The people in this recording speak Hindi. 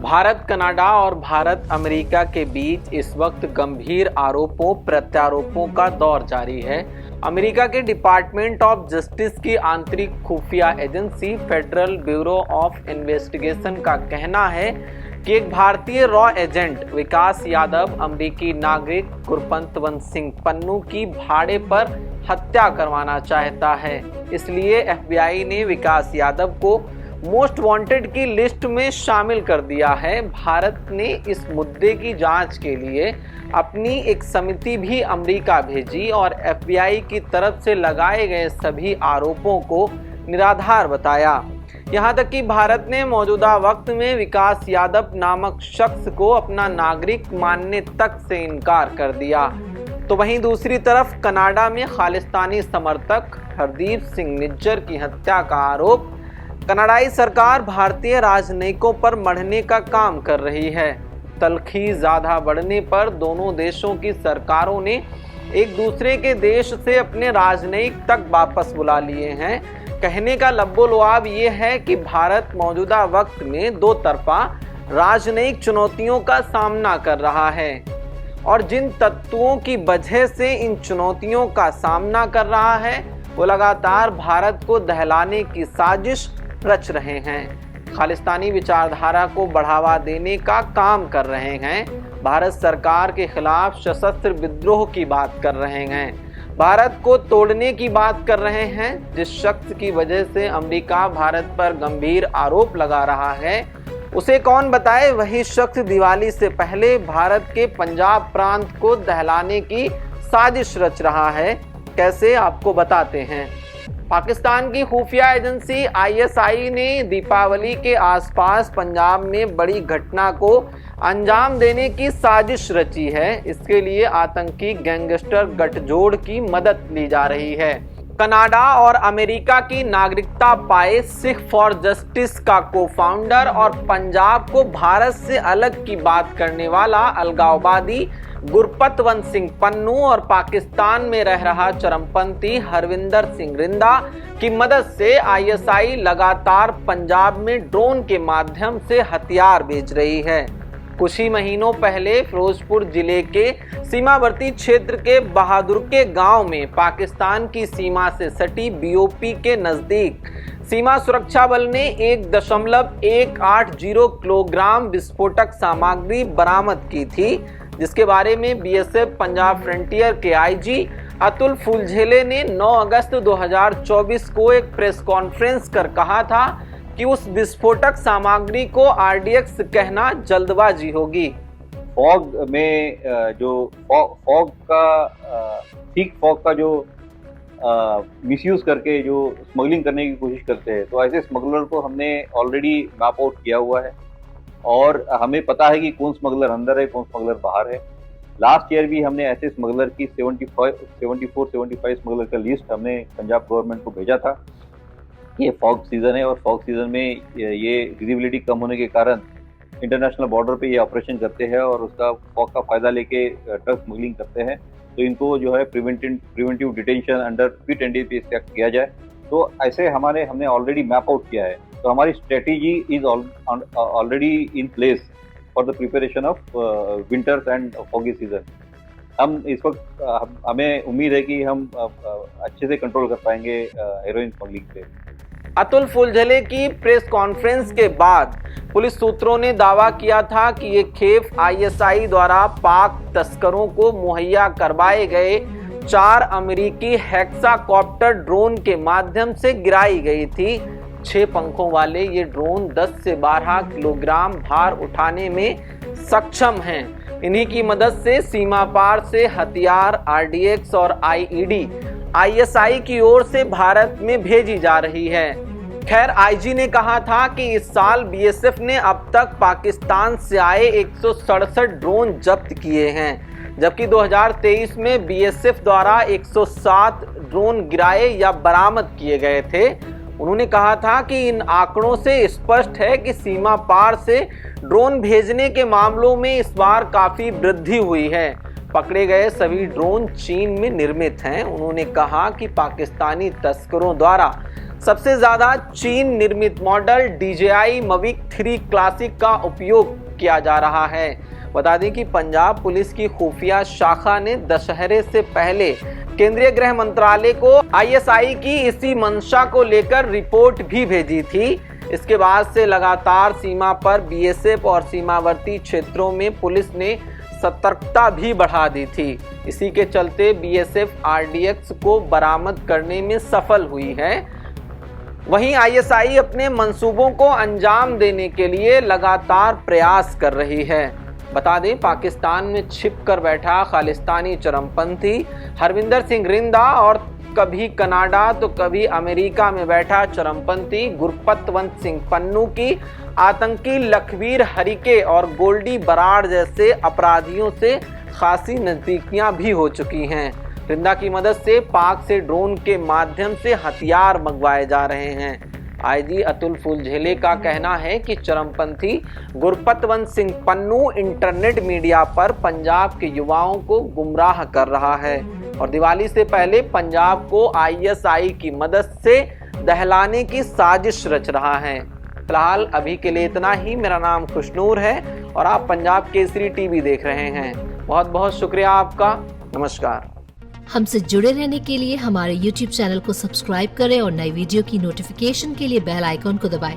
भारत कनाडा और भारत अमेरिका के बीच इस वक्त गंभीर आरोपों प्रत्यारोपों का दौर जारी है। अमेरिका के डिपार्टमेंट ऑफ जस्टिस की आंतरिक खुफिया agency federal bureau of investigation का कहना है कि एक भारतीय रॉ एजेंट विकास यादव अमेरिकी नागरिक गुरपतवंत सिंह पन्नू की भाड़े पर हत्या करवाना चाहता है। इसलिए एफबीआई ने विकास यादव को मोस्ट वांटेड की लिस्ट में शामिल कर दिया है। भारत ने इस मुद्दे की जांच के लिए अपनी एक समिति भी अमेरिका भेजी और एफबीआई की तरफ से लगाए गए सभी आरोपों को निराधार बताया। यहां तक कि भारत ने मौजूदा वक्त में विकास यादव नामक शख्स को अपना नागरिक मानने तक से इनकार कर दिया। तो वहीं दूसरी तरफ कनाडा में खालिस्तानी समर्थक हरदीप सिंह निज्जर की हत्या का आरोप कनाडाई सरकार भारतीय राजनयिकों पर मढ़ने का काम कर रही है। तलखी ज्यादा बढ़ने पर दोनों देशों की सरकारों ने एक दूसरे के देश से अपने राजनयिक तक वापस बुला लिए हैं। कहने का लब्बो-लुआब ये है कि भारत मौजूदा वक्त में दो तरफा राजनयिक चुनौतियों का सामना कर रहा है और जिन तत्वों की वजह से इन चुनौतियों का सामना कर रहा है वो लगातार भारत को दहलाने की साजिश रच रहे हैं। खालिस्तानी विचारधारा को बढ़ावा देने का काम कर रहे हैं। भारत सरकार के खिलाफ सशस्त्र विद्रोह की बात कर रहे हैं। भारत को तोड़ने की बात कर रहे हैं। जिस शख्स की वजह से अमेरिका भारत पर गंभीर आरोप लगा रहा है उसे कौन बताए, वही शख्स दिवाली से पहले भारत के पंजाब प्रांत को दहलाने की साजिश रच रहा है। कैसे, आपको बताते हैं। पाकिस्तान की खुफिया एजेंसी आईएसआई ने दीपावली के आसपास पंजाब में बड़ी घटना को अंजाम देने की साजिश रची है। इसके लिए आतंकी गैंगस्टर गठजोड़ की मदद ली जा रही है। कनाडा और अमेरिका की नागरिकता पाए सिख फॉर जस्टिस का को-फाउंडर और पंजाब को भारत से अलग की बात करने वाला अलगाववादी गुरपतवंत सिंह पन्नू और पाकिस्तान में रह रहा चरमपंथी हरविंदर सिंह रिंदा की मदद से आईएसआई लगातार पंजाब में ड्रोन के माध्यम से हथियार भेज रही है। कुछ ही महीनों पहले फिरोजपुर जिले के सीमावर्ती क्षेत्र के बहादुर के गांव में पाकिस्तान की सीमा से सटी बीओपी के नजदीक सीमा सुरक्षा बल ने 1.180 किलोग्राम विस्फोटक सामग्री बरामद की थी, जिसके बारे में बीएसएफ पंजाब फ्रंटियर के आईजी अतुल फुलझेले ने 9 अगस्त 2024 को एक प्रेस कॉन्फ्रेंस कर कहा था कि उस विस्फोटक सामग्री को आरडीएक्स कहना जल्दबाजी होगी। फॉग में जो फॉग का जो मिसयूज करके जो स्मगलिंग करने की कोशिश करते हैं, तो ऐसे स्मगलर को हमने ऑलरेडी मैप आउट किया हुआ है और हमें पता है कि कौन स्मगलर अंदर है, कौन स्मगलर बाहर है। लास्ट ईयर भी हमने ऐसे स्मगलर की 75 स्मगलर का लिस्ट हमने पंजाब गवर्नमेंट को भेजा था। ये फॉग सीजन है और फॉग सीजन में ये विजिबिलिटी कम होने के कारण इंटरनेशनल बॉर्डर पे ये ऑपरेशन करते हैं और उसका फॉग का फायदा लेके ड्रग स्मगलिंग करते हैं। तो इनको जो है preventive detention under fit NDPS act किया जाए। तो ऐसे हमने ऑलरेडी मैप आउट किया है। तो हमारी strategy is already in place for the preparation of winters and foggy season. हम इस वक्त हमें उम्मीद है कि हम अच्छे से कंट्रोल कर पाएंगे हेरोइन स्मगलिंग पे। अतुल फुलझेले की प्रेस कॉन्फ्रेंस के बाद पुलिस सूत्रों ने दावा किया था कि ये खेप आईएसआई द्वारा पाक तस्करों को मुहैया करवाए गए 4 अमेरिकी हेक्साकॉप्टर ड्रोन के माध्यम से गिराई गई थी। 6 पंखों वाले ये ड्रोन 10 से 12 किलोग्राम भार उठाने में सक्षम हैं। इन्हीं की मदद से सीमा पार से हथियार, आरडीएक्स और आईईडी आईएसआई की ओर से भारत में भेजी जा रही है। खैर, आईजी ने कहा था कि इस साल बीएसएफ ने अब तक पाकिस्तान से आए 167 ड्रोन जब्त किए हैं, जबकि 2023 में बीएसएफ द्वारा 107 ड्रोन गिराए या बरामद किए गए थे। उन्होंने कहा था कि इन आंकड़ों से स्पष्ट है कि सीमा पार से ड्रोन भेजने के मामलों में इस बार काफी वृद्धि हुई है। पकड़े गए सभी ड्रोन चीन में निर्मित हैं। उन्होंने कहा कि पाकिस्तानी तस्करों द्वारा सबसे ज्यादा चीन निर्मित मॉडल DJI Mavic 3 क्लासिक का उपयोग किया जा रहा है। बता दें कि पंजाब पुलिस की खुफिया शाखा ने दशहरे से पहले केंद्रीय गृह मंत्रालय को ISI की इसी मंशा को लेकर रिपोर्ट भी भेजी थी। इसके बाद से लगातार सीमा पर BSF और सीमावर्ती क्षेत्रों में पुलिस ने सतर्कता भी बढ़ा दी थी। इसी के चलते BSF RDX को बरामद करने में सफल हुई है। वहीं ISI अपने मंसूबों को अंजाम देने के लिए लगातार प्रयास कर रही है। बता दें, पाकिस्तान में छिप कर बैठा खालिस्तानी चरमपंथी हरविंदर सिंह रिंदा और कभी कनाडा तो कभी अमेरिका में बैठा चरमपंथी गुरपतवंत सिंह पन्नू की आतंकी लखवीर हरिके और गोल्डी बराड़ जैसे अपराधियों से खासी नजदीकियां भी हो चुकी हैं। रिंदा की मदद से पाक से ड्रोन के माध्यम से हथियार मंगवाए जा रहे हैं। IG अतुल फुलझेले का कहना है कि चरमपंथी गुरपतवंत सिंह पन्नू इंटरनेट मीडिया पर पंजाब के युवाओं को गुमराह कर रहा है और दिवाली से पहले पंजाब को ISI की मदद से दहलाने की साजिश रच रहा है। फिलहाल अभी के लिए इतना ही। मेरा नाम खुशनूर है और आप पंजाब केसरी TV देख रहे हैं। बहुत बहुत शुक्रिया आपका। नमस्कार। हमसे जुड़े रहने के लिए हमारे YouTube चैनल को सब्सक्राइब करें और नई वीडियो की नोटिफिकेशन के लिए बेल आइकॉन को दबाएं।